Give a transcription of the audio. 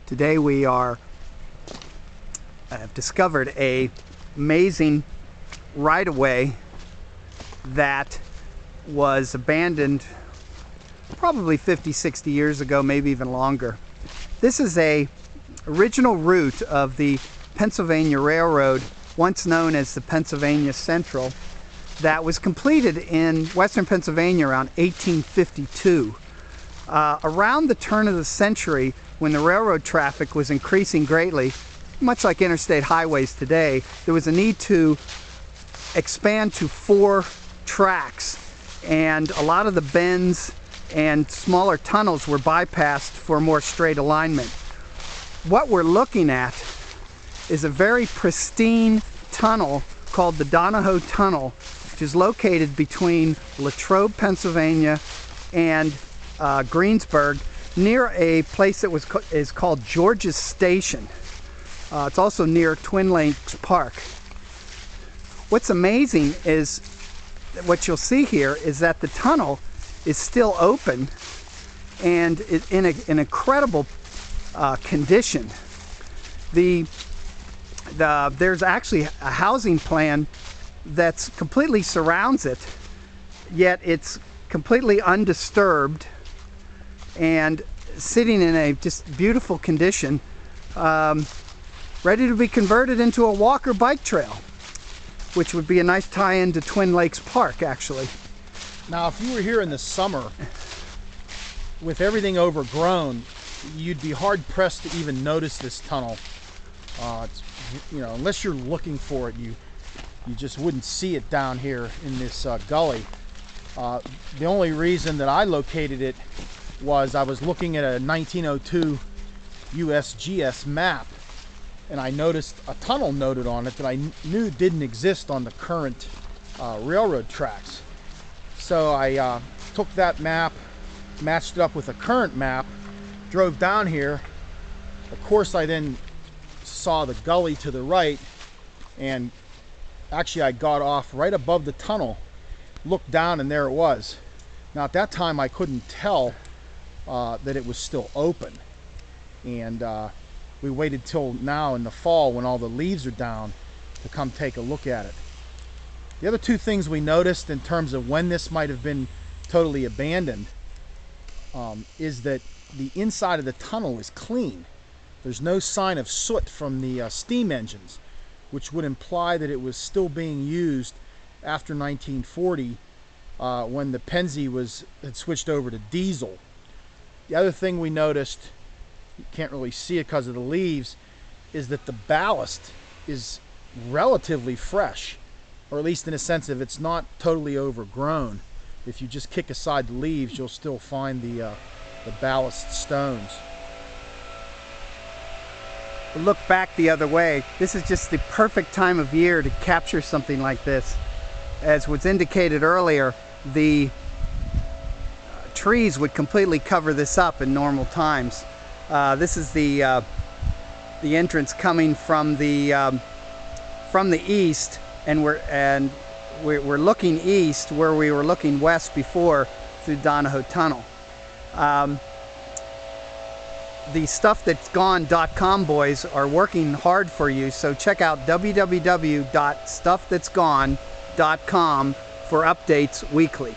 Today we have discovered a amazing right-of-way that was abandoned probably 50-60 years ago, maybe even longer. This is a original route of the Pennsylvania Railroad, once known as the Pennsylvania Central, that was completed in western Pennsylvania around 1852. Around the turn of the century, when the railroad traffic was increasing greatly, much like interstate highways today, there was a need to expand to 4 tracks, and a lot of the bends and smaller tunnels were bypassed for more straight alignment. What we're looking at is a very pristine tunnel called the Donahoe Tunnel, which is located between Latrobe, Pennsylvania and Greensburg, near a place that is called George's Station. It's also near Twin Lakes Park. What's amazing is what you'll see here is that the tunnel is still open and in an incredible condition. There's actually a housing plan that's completely surrounds it, yet it's completely undisturbed and sitting in a just beautiful condition, ready to be converted into a walk or bike trail, which would be a nice tie-in to Twin Lakes Park, actually. Now, if you were here in the summer with everything overgrown, you'd be hard-pressed to even notice this tunnel. Unless you're looking for it, you just wouldn't see it down here in this gully. The only reason that I located it was I was looking at a 1902 USGS map, and I noticed a tunnel noted on it that I knew didn't exist on the current railroad tracks. So I took that map, matched it up with a current map, drove down here. Of course, I then saw the gully to the right, and actually I got off right above the tunnel, looked down, and there it was. Now at that time I couldn't tell that it was still open, and we waited till now in the fall when all the leaves are down to come take a look at it. The other 2 things we noticed in terms of when this might have been totally abandoned is that the inside of the tunnel is clean. There's no sign of soot from the steam engines, which would imply that it was still being used after 1940 when the Pennsy had switched over to diesel. The other thing we noticed, you can't really see it because of the leaves, is that the ballast is relatively fresh, or at least in a sense of it's not totally overgrown. If you just kick aside the leaves, you'll still find the ballast stones. Look back the other way. This is just the perfect time of year to capture something like this. As was indicated earlier, the trees would completely cover this up in normal times. This is the entrance coming from the east, and we're looking east where we were looking west before through Donahoe Tunnel. The StuffThat'sGone.com boys are working hard for you, so check out www.stuffthat'sgone.com for updates weekly.